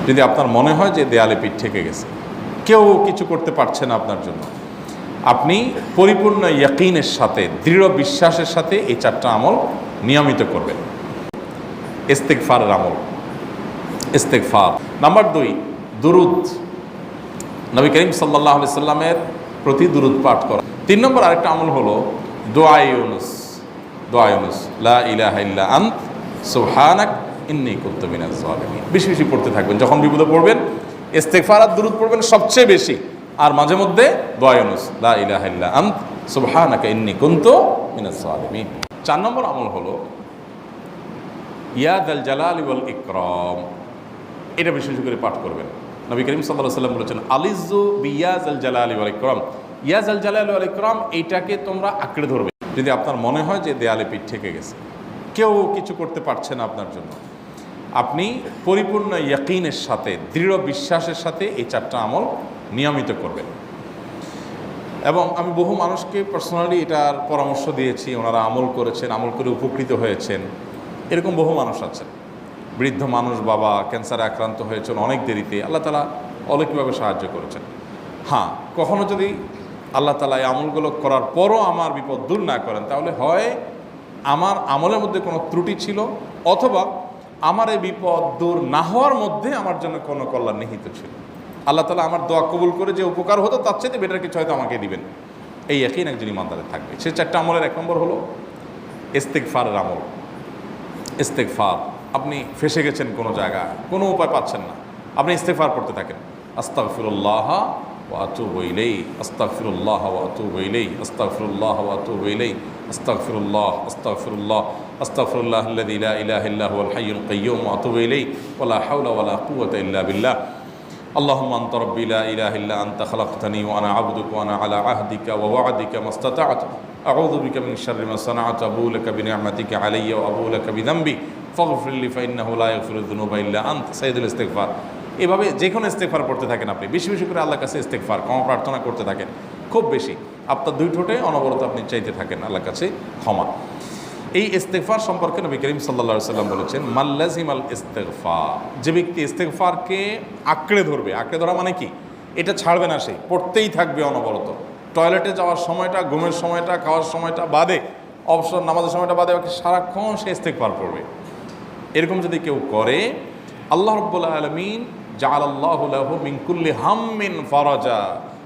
যদি আপনার মনে হয় যে দেয়ালে পিঠ ঠেকে গেছে, কেউ কিছু করতে পারছে না আপনার জন্য, আপনি পরিপূর্ণ ইয়াকিনের সাথে, দৃঢ় বিশ্বাসের সাথে এই 4টা আমল নিয়মিত করবেন। ইস্তেগফারের আমল, ইস্তেগফার। নাম্বার 2, দুরুদ, নবী করিম সাল্লাল্লাহু আলাইহি সাল্লামের প্রতি দুরুদ পাঠ করা। 3 নম্বর আরেকটা আমল হলো দোয়া ইউনুস, দোয়া ইউনুস, লা ইলাহা ইল্লা আন্ত সুবহানাক ইন্নী কুনতু মিনাজ জালিমিন। বেশি বেশি পড়তে থাকবেন, যখন বিপদে পড়বেন ইস্তেগফার আর দুরুদ পড়বেন সবচেয়ে বেশি, আর মাঝে মধ্যে দোয়া ইউনুস, লা ইলাহা ইল্লা আন্ত সুবহানাকা ইন্নী কুনতু মিনাজ জালিমিন। 4 নম্বর আমল হলো ইয়া যাল জালালি ওয়াল ইকরাম, এটা বেশি বেশি করে পাঠ করবেন। নবী করিম সাল্লাল্লাহু আলাইহি ওয়াসাল্লাম বলেছেন আলিজু বিয়া যাল জালালি ওয়াল ইকরাম, ইয়া যাল জালালি ওয়াল ইকরাম, এইটাকে তোমরা আঁকড়ে ধরবে। যদি আপনার মনে হয় যে দেয়ালে পিঠ ঠেকে গেছে, কেউ কিছু করতে পারছে না আপনার জন্য, আপনি পরিপূর্ণ ইয়াকিনের সাথে, দৃঢ় বিশ্বাসের সাথে এই 4টা আমল নিয়মিত করবেন। এবং আমি বহু মানুষকে পার্সোনালি এটার পরামর্শ দিয়েছি, ওনারা আমল করেছেন, আমল করে উপকৃত হয়েছেন। এরকম বহু মানুষ আছেন, বৃদ্ধ মানুষ, বাবা ক্যান্সারে আক্রান্ত হয়েছেন অনেক দেরিতে, আল্লাহ তাআলা অলৌকিকভাবে সাহায্য করেছেন। হ্যাঁ, কখনো যদি আল্লাহ তাআলা এই আমলগুলো করার পরও আমার বিপদ দূর না করেন, তাহলে হয় আমার আমলের মধ্যে কোনো ত্রুটি ছিল, অথবা আমার এই বিপদ দূর না হওয়ার মধ্যে আমার জন্য কোনো কল্যাণ নিহিত ছিল। আল্লাহ তাআলা আমার দোয়া কবুল করে যে উপকার হতো তার চাইতে বেটার কিছু হয়তো আমাকে দিবেন, এই ইয়াকিন একজন ইমানদারের থাকবে। সেই 4টা আমলের 1 নম্বর হলো ইস্তেগফারের আমল। ইস্তেগফার, আপনি ফেসে গেছেন কোনো জায়গায়, কোনো উপায় পাচ্ছেন না, আপনি ইস্তেগফার করতে থাকেন। আস্তাগফিরুল্লাহ ওয়া আতুবু ইলাইহি, আস্তাগফিরুল্লাহ ওয়া আতুবু ইলাইহি, আস্তাগফিরুল্লাহ ওয়া আতুবু ইলাইহি, আস্তাগফিরুল্লাহ, আস্তাগফিরুল্লাহ, আস্তাগফিরুল্লাহাল্লাযী লা ইলাহা ইল্লা হুয়াল হাইয়ুল কাইয়্যুম ওয়া আতুবু ইলাইহি ওয়া লা হাওলা ওয়া লা কুওয়াতা ইল্লা বিল্লাহ। اللهم أنت ربي لا إله إلا أنت خلقتني وأنا عبدك وأنا على عهدك ووعدك ما استطعت أعوذ بك من شر ما صنعت أبوء لك بنعمتك علي وأبوء لك بذنبي فاغفر لي فإنه لا يغفر الذنوب إلا أنت সাইয়্যিদুল ইস্তিগফার। এভাবে যে কোনো ইস্তিগফার করতে থাকেন, আপনি বেশি বেশি করে আল্লাহর কাছে ইস্তিগফার, ক্ষমা প্রার্থনা করতে থাকেন, খুব বেশি। আপনার 2 ঠোঁটে অনবরত আপনি চাইতে থাকেন আল্লাহর কাছে ক্ষমা। এই ইস্তেগফার সম্পর্কে নবী করিম সাল্লাল্লাহু আলাইহি ওয়াসাল্লাম বলেছেন মাল্লাজিমাল ইস্তেগফার, যে ব্যক্তি ইস্তেগফারকে আঁকড়ে ধরবে, আঁকড়ে ধরা মানে কি, এটা ছাড়বে না, সে পড়তেই থাকবে অনবরত। টয়লেটে যাওয়ার সময়টা, ঘুমের সময়টা, খাওয়ার সময়টা বাদে, অবসর নামাজের সময়টা বাদে সারাক্ষণ সে ইস্তেগফার করবে। এরকম যদি কেউ করে, আল্লাহ রাব্বুল আলামিন জাআলাল্লাহু লাহু মিন কুল্লি হাম্মিন ফারাজা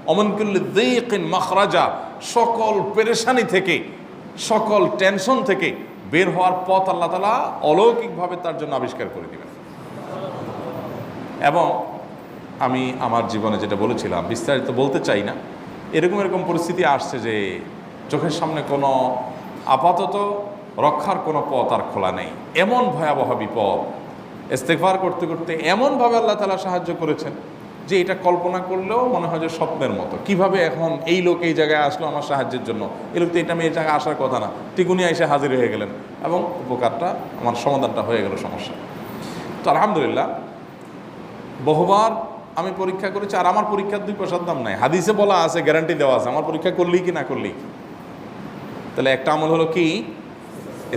ওয়া মিন কুল্লি যায়কিন মাখরাজা, সকল পেরেশানি থেকে, সকল টেনশন থেকে বের হওয়ার পথ আল্লাহ তাআলা অলৌকিকভাবে তার জন্য আবিষ্কার করে দিবেন। এবং আমি আমার জীবনে যেটা বলেছিলাম, বিস্তারিত বলতে চাই না, এরকম পরিস্থিতি আসছে যে চোখের সামনে কোনো আপাতত রক্ষার কোনো পথ আর খোলা নেই, এমন ভয়াবহ বিপদ। ইস্তেগফার করতে করতে এমনভাবে আল্লাহ তাআলা সাহায্য করেছেন যে এটা কল্পনা করলেও মনে হয় যে স্বপ্নের মতো। কিভাবে এখন এই লোক এই জায়গায় আসলো আমার সাহায্যের জন্য, এই লোক তো এটা আমি এই জায়গায় আসার কথা না, টিকুনি এসে হাজির হয়ে গেলেন এবং উপকারটা, আমার সমাধানটা হয়ে গেল সমস্যা। তো আলহামদুলিল্লাহ, বহুবার আমি পরীক্ষা করেছি, আর আমার পরীক্ষার 2 পয়সার দাম নাই। হাদিসে বলা আছে, গ্যারান্টি দেওয়া আছে, আমার পরীক্ষা করলেই কি না করলেই। তাহলে একটা আমল হলো কি,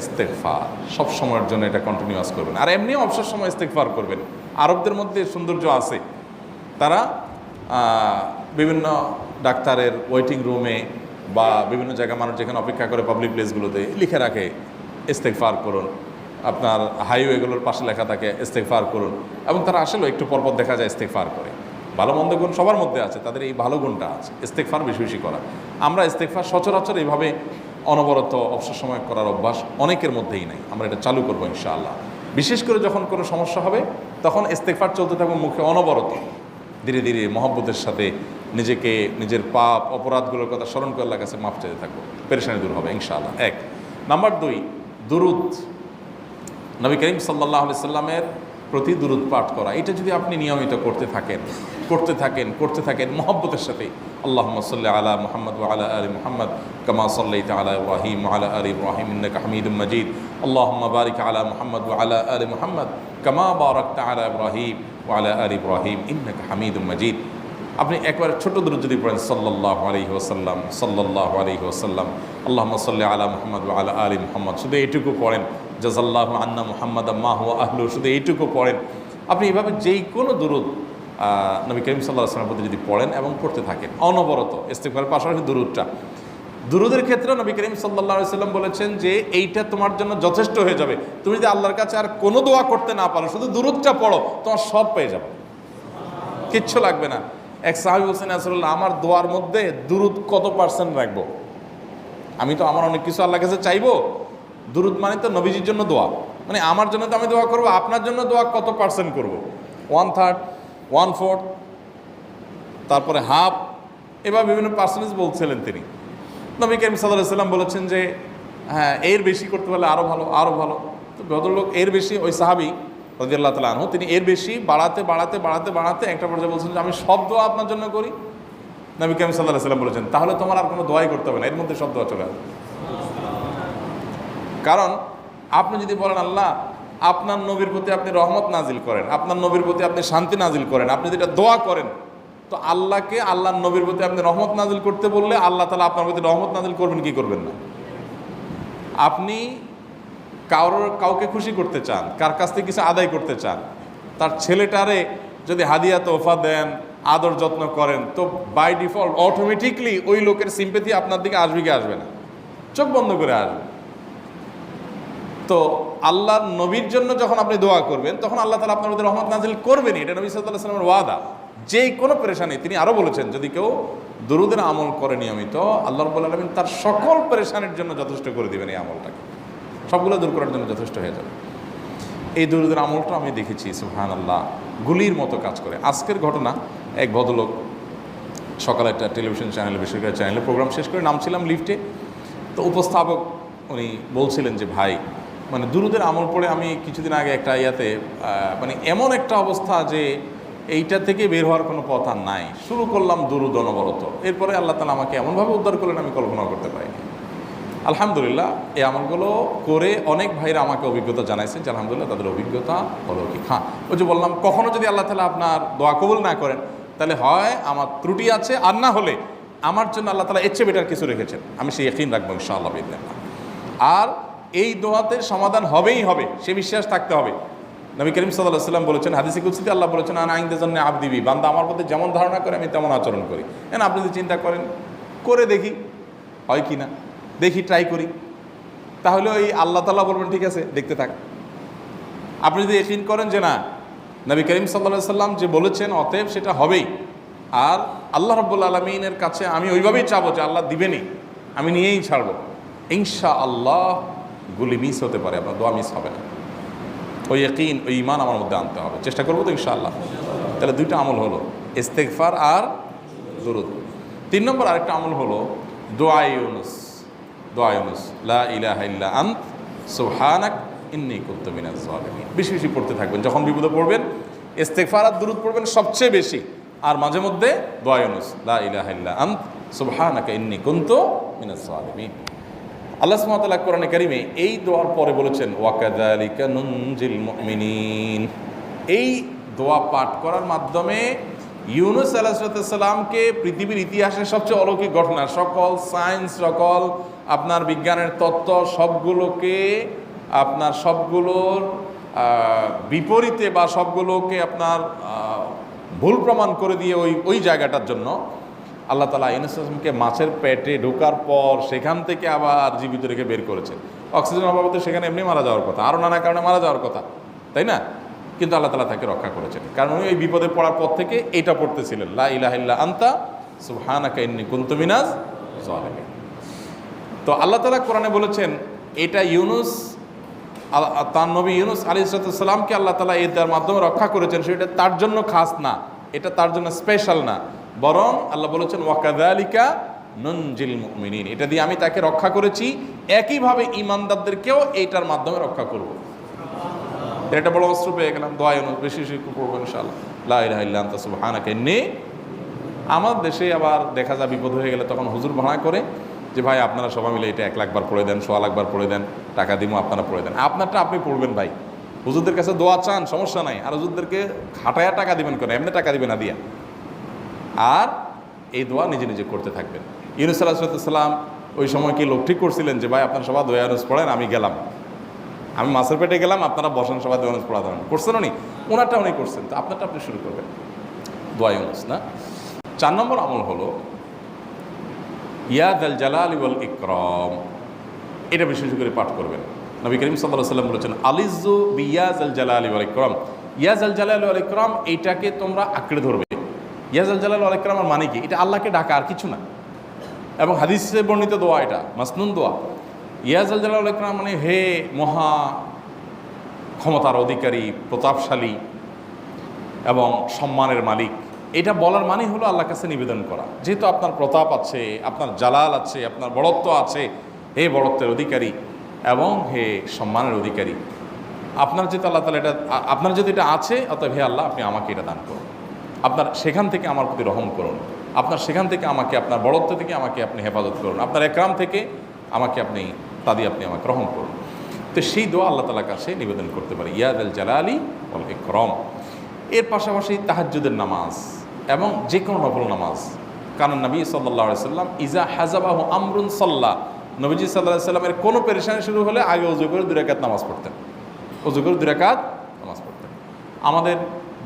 ইস্তেগফার। সব সময়ের জন্য এটা কন্টিনিউয়াস করবেন, আর এমনিও অবসর সময় ইস্তেগফার করবেন। আরবদের মধ্যে সৌন্দর্য আছে, তারা বিভিন্ন ডাক্তারের ওয়েটিং রুমে বা বিভিন্ন জায়গায় মানুষ যেখানে অপেক্ষা করে পাবলিক প্লেসগুলোতে লিখে রাখে ইস্তেগফার করুন, আপনার হাইওয়েগুলোর পাশে লেখা থাকে ইস্তেগফার করুন, এবং তারা আসলে একটু পরপর দেখা যায় ইস্তেগফার করে। ভালো মন্দ গুণ সবার মধ্যে আছে, তাদের এই ভালো গুণটা আছে, ইস্তেগফার বেশি বেশি করা। আমরা ইস্তেগফার সচরাচর এইভাবে অনবরত অবসর সময় করার অভ্যাস অনেকের মধ্যেই নাই। আমরা এটা চালু করবো ইনশাআল্লাহ। বিশেষ করে যখন কোনো সমস্যা হবে তখন ইস্তেগফার চলতে থাকবে মুখে অনবরত, ধীরে ধীরে মহব্বতের সাথে নিজেকে, নিজের পাপ অপরাধগুলোর কথা স্মরণ করে আল্লাহর কাছে মাফ চাইতে থাকবো, পেরেশানি দূর হবে ইনশাআল্লাহ। 1 নাম্বার 2, দুরুদ, নবী করিম সাল্লাল্লাহু আলাইহি সাল্লামের প্রতি দুরুদ পাঠ করা। এটা যদি আপনি নিয়মিত করতে থাকেন মহব্বতের সাথে, আল্লাহুম্মা সাল্লি আলা মুহাম্মদ ওয়া আলা আলি মুহাম্মদ কামা সাল্লাইতা আলা ইব্রাহিম ওয়া আলা আলি ইব্রাহিম ইন্নাকা হামিদুম মাজিদ, আল্লাহুম্মা বারিক আলা মুহাম্মদ ওয়া আলা আলি মুহাম্মদ কামা বারাকতা আলা ইব্রাহিম ওয়া আলা আলি ইব্রাহিম ইন্নাকা হামিদুম মাজিদ। আপনি একবার ছোট দুরূদ যদি পড়েন, সাল্লাল্লাহু আলাইহি ওয়াসাল্লাম, সাল্লাল্লাহু আলাইহি ওয়াসাল্লাম, আল্লাহুম্মা সাল্লি আলা মুহাম্মদ ওয়া আলা আলি মুহাম্মদ, শুধু এইটুকু পড়েন। জাযাল্লাহু আন্না মুহাম্মাদাম মা হুয়া আহলু, শুধু এইটুকু পড়েন। আপনি এভাবে যেই কোনো দুরূদ নবী করিম সাল্লাল্লাহু আলাইহি ওয়াসাল্লামের প্রতি যদি পড়েন এবং পড়তে থাকেন অনবরত, ইস্তিগফারের পাশাপাশি দুরূদের ক্ষেত্রে নবী করিম সাল্লাল্লাহু আলাইহি ওয়াসাল্লাম বলেছেন যে এইটা তোমার জন্য যথেষ্ট হয়ে যাবে। তুমি যদি আল্লাহর কাছে আর কোনো দোয়া করতে না পারো, শুধু দুরূদটা পড়ো, তোমার সব পেয়ে যাবে, কিচ্ছু লাগবে না। এক সাহাবী বলছেন, রাসূলুল্লাহ আমার দোয়ার মধ্যে দুরূদ কত পার্সেন্ট রাখবো? আমি তো আমার অনেক কিছু আল্লাহর কাছে চাইবো, দুরূদ মানে তো নবীজির জন্য দোয়া, মানে আমার জন্য তো আমি দোয়া করবো, আপনার জন্য দোয়া কত পার্সেন্ট করবো? 1/3, 1/4, তারপরে হাফ, এবার বিভিন্ন পার্সেন্টেজ বলছিলেন তিনি। নবী করিম সাল্লাল্লাহু আলাইহি ওয়াসাল্লাম বলেছেন যে হ্যাঁ, এর বেশি করতে পারলে আরও ভালো, আরও ভালো। তো ভদ্রলোক এর বেশি, ওই সাহাবী রাদিয়াল্লাহু তাআলা আনহু, তিনি এর বেশি বাড়াতে বাড়াতে বাড়াতে বাড়াতে একটা পর্যায়ে বলছেন যে আমি সব দোয়া আপনার জন্য করি। নবী করিম সাল্লাল্লাহু আলাইহি ওয়াসাল্লাম বলেছেন তাহলে তোমার আর কোনো দোয়াই করতে হবে না, এর মধ্যে সব দোয়া চলে আসবে। কারণ আপনি যদি বলেন আল্লাহ আপনার নবীর প্রতি আপনি রহমত নাজিল করেন, আপনার নবীর প্রতি আপনি শান্তি নাজিল করেন, আপনি যেটা দোয়া করেন, তো আল্লাহকে আল্লাহর নবীর প্রতি আপনি রহমত নাজিল করতে বললে আল্লাহ তাআলা আপনার প্রতি রহমত নাজিল করবেন কি করবেন না? আপনি কাউকে খুশি করতে চান, কার কাছ থেকে কিছু আদায় করতে চান, তার ছেলেটারে যদি হাদিয়া তোহফা দেন, আদর যত্ন করেন, তো বাই ডিফল্ট অটোমেটিকলি ওই লোকের সিম্পেথি আপনার দিকে আসবে কি আসবে না? চোখ বন্ধ করে আসবে। তো আল্লাহর নবীর জন্য যখন আপনি দোয়া করবেন তখন আল্লাহ তাআলা আপনার মধ্যে রহমত নাজিল করবেনই, এটা নবী সাল্লাল্লাহু আলাইহি ওয়াসাল্লামের ওয়াদা। যে কোনো পেরেশানি, তিনি আরও বলেছেন যদি কেউ দুরূদের আমল করে নিয়মিত, আল্লাহ রাব্বুল আলামিন তার সকল পেরেশানির জন্য যথেষ্ট করে দিবেন, এই আমলটাকে সবগুলো দূর করার জন্য যথেষ্ট হয়ে যাবে। এই দুরূদের আমলটা আমি দেখেছি সুবহানাল্লাহ গুলির মতো কাজ করে। আজকের ঘটনা, এক ভদ্রলোক সকালে একটা টেলিভিশন চ্যানেলে, বেসরকারি চ্যানেলে প্রোগ্রাম শেষ করে নামছিলাম লিফটে, তো উপস্থাপক উনি বলছিলেন যে ভাই মানে দুরূদের আমল পড়ে আমি কিছুদিন আগে একটা ইয়াতে মানে এমন একটা অবস্থা যে এইটা থেকে বের হওয়ার কোনো পথ আর নাই, শুরু করলাম দুরূদ অনবরত, এরপরে আল্লাহ তাআলা আমাকে এমনভাবে উদ্ধার করলেন আমি কল্পনাও করতে পারিনি। আলহামদুলিল্লাহ এই আমলগুলো করে অনেক ভাইরা আমাকে অভিজ্ঞতা জানাইছেন যে আলহামদুলিল্লাহ তাদের অভিজ্ঞতা হলো কি। হ্যাঁ, ওই যে বললাম কখনো যদি আল্লাহ তাআলা আপনার দোয়া কবুল না করেন তাহলে হয় আমার ত্রুটি আছে, আর না হলে আমার জন্য আল্লাহ তাআলা এর চেয়ে বেটার কিছু রেখেছেন, আমি সেই ইয়াকিন রাখবো ইনশাআল্লাহ বিইذنিল্লাহ। আর এই দোয়াতে সমাধান হবেই হবে, সে বিশ্বাস থাকতে হবে। নবী করিম সাল্লাল্লাহু আলাইহি ওয়াসাল্লাম বলেছেন, হাদিসে কুদসিতে আল্লাহ বলেছেন আনা ইনদা যান্নি আবদি বি, বান্দা আমার প্রতি যেমন ধারণা করে আমি তেমন আচরণ করি। আপনি যদি চিন্তা করেন করে দেখি হয় কি না, দেখি ট্রাই করি, তাহলে ওই আল্লাহ তাআলা বলবেন ঠিক আছে দেখতে থাক। আপনি যদি ইয়াকিন করেন যে না নবী করিম সাল্লাল্লাহু আলাইহি ওয়াসাল্লাম যে বলেছেন অতএব সেটা হবেই, আর আল্লাহ রাব্বুল আলামিনের কাছে আমি ওইভাবেই চাবো যে আল্লাহ দিবেনই, আমি নিয়েই ছাড়বো, ইনশাআল্লাহ গুলি মিস হতে পারে, আপনার দোয়া মিস হবে না। ওই ইয়াকিন, ওই ঈমান আমার মধ্যে আনতে হবে, চেষ্টা করবো তো ইনশাআল্লাহ। তাহলে দুইটা আমল হলো, ইস্তেগফার আর দুরূদ। 3 নম্বর আরেকটা আমল হলো দোয়া ইউনুস। দোয়া ইউনুস, লা ইলাহা ইল্লা আন্ত সুবহানাক ইন্নী কুনতু মিনাজ জালিমিন। বেশি বেশি পড়তে থাকবেন, যখন বিপদে পড়বেন ইস্তেগফার আর দুরূদ পড়বেন সবচেয়ে বেশি, আর মাঝে মধ্যে দোয়া ইউনুস, লা ইলাহা ইল্লা আন্ত সুবহানাকা ইন্নী কুনতু মিনাজ জালিমিন। আল্লাহ সুবহানাহু ওয়া তাআলা কোরআনে কারিমে এই দোয়ার পরে বলেছেন ওয়াকাযালিকা নুনজিল মুমিনিন। এই দোয়া পাঠ করার মাধ্যমে ইউনুস আলাইহিস সালামকে পৃথিবীর ইতিহাসের সবচেয়ে অলৌকিক ঘটনা, সকল সায়েন্স, সকল আপনার বিজ্ঞানের তত্ত্ব সবগুলোকে আপনার সবগুলোর বিপরীতে বা সবগুলোকে আপনার ভুল প্রমাণ করে দিয়ে ওই জায়গাটার জন্য আল্লাহ তাআলা ইউনুস আলাইহিসকে মাছের পেটে ঢোকার পর সেখান থেকে আবার জীবিত রেখে বের করেছেন। অক্সিজেন অভাবে সেখানে এমনি মারা যাওয়ার কথা, আরও নানা কারণে মারা যাওয়ার কথা, তাই না? কিন্তু আল্লাহ তাআলা তাকে রক্ষা করেছেন, কারণ উনি ওই বিপদে পড়ার পর থেকে এটা পড়তেছিলেন, লা ইলাহা ইল্লা আনতা সুবহানাকা ইন্নী কুনতু মিনাজ জালিমিন। তো আল্লাহ তাআলা কোরআনে বলেছেন এটা ইউনুস, তার নবী ইউনুস আলাইহিস সালামকে আল্লাহ তাআলা এর মাধ্যমে রক্ষা করেছেন, সেটা তার জন্য খাস না, এটা তার জন্য স্পেশাল না, বরং আল্লাহ বলেছেন ওয়াকাযালিকা নুনজিল মুমিনিন, এটা দিয়ে আমি তাকে রক্ষা করেছি, একইভাবে ঈমানদারদেরকেও এইটার মাধ্যমে রক্ষা করব। এটা বড় অস্ত্র পেয়ে গেলাম। দোয়া ইউনুস বেশি বেশি করবো ইনশাআল্লাহ, লা ইলাহা ইল্লা আনতা সুবহানাকা ইন্নী। আমার দেশে আবার দেখা যায় বিপদ হয়ে গেলে তখন হুজুর ভাড়া করে যে ভাই আপনারা সবাই মিলে এটা 1 লাখ বার পড়ে দেন, 1.25 লাখ বার পড়ে দেন, টাকা দিব আপনারা পড়ে দেন। আপনারটা আপনি পড়বেন ভাই, হুজুরদের কাছে দোয়া চান সমস্যা নাই, আর হুজুরদেরকে খাটায়া টাকা দিবেন কেন, এমনি টাকা দিবেন না দিয়া। আর এই দোয়া নিজে নিজে করতে থাকবেন। ইউনুস আলাইহিস সালাম ওই সময় কি লোক ঠিক করছিলেন যে ভাই আপনারা সবাই দোয়া ইউনুস পড়েন, আমি গেলাম, আমি মাছের পেটে গেলাম, আপনারা বসেন সবাই দোয়া ইউনুস পড়া দেবেন, করছেন উনি? ওনারটা উনি করছেন, তো আপনারটা আপনি শুরু করবেন। দোয়া ইউনুস না। 4 নম্বর আমল হলো ইয়া যাল জালালি ওয়াল ইকরাম, এটা বিশেষ করে পাঠ করবেন। নবী করিম সাল্লাল্লাহু আলাইহি ওয়াসাল্লাম বলেছেন আলিজু বিয়া যাল জালালি ওয়াল ইকরাম, ইয়া যাল জালালি ওয়াল ইকরাম, এইটাকে তোমরা আঁকড়ে ধরবে। ইয়া যাল জালালি ওয়াল ইকরামের মানে কি? এটা আল্লাহকে ডাকা, আর কিছু না। এবং হাদিসে বর্ণিত দোয়া, এটা মাসনুন দোয়া। ইয়া যাল জালালি ওয়াল ইকরাম মানে হে মহা ক্ষমতার অধিকারী, প্রতাপশালী এবং সম্মানের মালিক। এটা বলার মানে হলো আল্লাহর কাছে নিবেদন করা, যেহেতু আপনার প্রতাপ আছে, আপনার জালাল আছে, আপনার বড়ত্ব আছে, হে বড়ত্বের অধিকারী এবং হে সম্মানের অধিকারী, আপনার যেহেতু আল্লাহ তাআলা এটা, আপনার যদি এটা আছে, অতএব হে আল্লাহ আপনি আমাকে এটা দান করুন, আপনার সেখান থেকে আমার প্রতি রহম করুন, আপনার সেখান থেকে আমাকে, আপনার বড়ত্ব থেকে আমাকে আপনি হেফাজত করুন, আপনার একরাম থেকে আমাকে আপনি, তা দিয়ে আপনি আমাকে রহম করুন। তো সেই দোয়া আল্লাহ তাআলার কাছে নিবেদন করতে পারি, ইয়া যাল জালালি ওয়াল ইকরাম। এর পাশাপাশি তাহাজ্জুদের নামাজ এবং যে কোনো নফল নামাজ। কারণ নবী সাল্লাল্লাহু আলাইহি সাল্লাম ইজা হাজাবাহু আমরুন সাল্লাহ, নবীজি সাল্লাল্লাহু আলাইহি সাল্লামের কোনো পেরেশানি শুরু হলে আগে ওযু করে 2 রাকাত নামাজ পড়তেন, ওযু করে 2 রাকাত নামাজ পড়তেন। আমাদের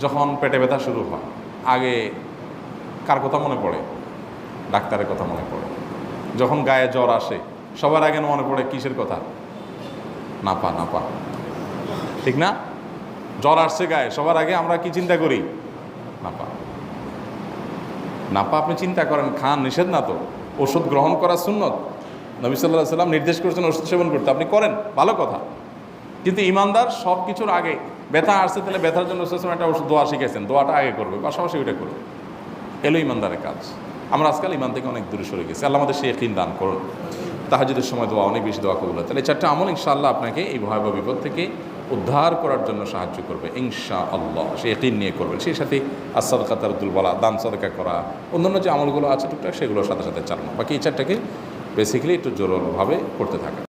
যখন পেটে ব্যথা শুরু হয়, আগে কার কথা মনে পড়ে? ডাক্তারের কথা মনে পড়ে। যখন গায়ে জ্বর আসে, সবার আগে মনে পড়ে কিসের কথা? নাপা, নাপা, ঠিক না? জ্বর আসছে গায়ে, সবার আগে আমরা কি চিন্তা করি? নাপা। নাপা আপনি চিন্তা করেন, খান, নিষেধ না তো, ওষুধ গ্রহণ করা সুন্নত। নবী সাল্লাল্লাহু আলাইহি সাল্লাম নির্দেশ করেছেন ওষুধ সেবন করতে, আপনি করেন, ভালো কথা। কিন্তু ইমানদার সব কিছুর আগে, ব্যথা আসছে তাহলে ব্যথার জন্য একটা ওষুধ দোয়া শিখেছেন, দোয়াটা আগে করবে, পাশাপাশি ওইটা করবে। এলো ইমানদারের কাজ। আমরা আজকাল ইমান থেকে অনেক দূরে সরে গেছি। আল্লাহ আমাদের সেই ইয়াকিন দান করুন। তাহাজ্জুদের সময় দোয়া, অনেক বেশি দোয়া কবুল হয়। তাহলে 4টা আমল ইনশাআল্লাহ আপনাকে এই ভয়াবহ বিপদ থেকে উদ্ধার করার জন্য সাহায্য করবে ইনশাআল্লাহ। সে ইয়াকিন নিয়ে করবেন। সেই সাথে as-সাদকাত তারদুল বালা, দান সাদকা করা, অন্যান্য যে আমলগুলো আছে টুকটাক সেগুলোর সাথে সাথে চালানো। বাকি এই 4টাকে বেসিক্যালি একটু জোরভাবে করতে থাকা।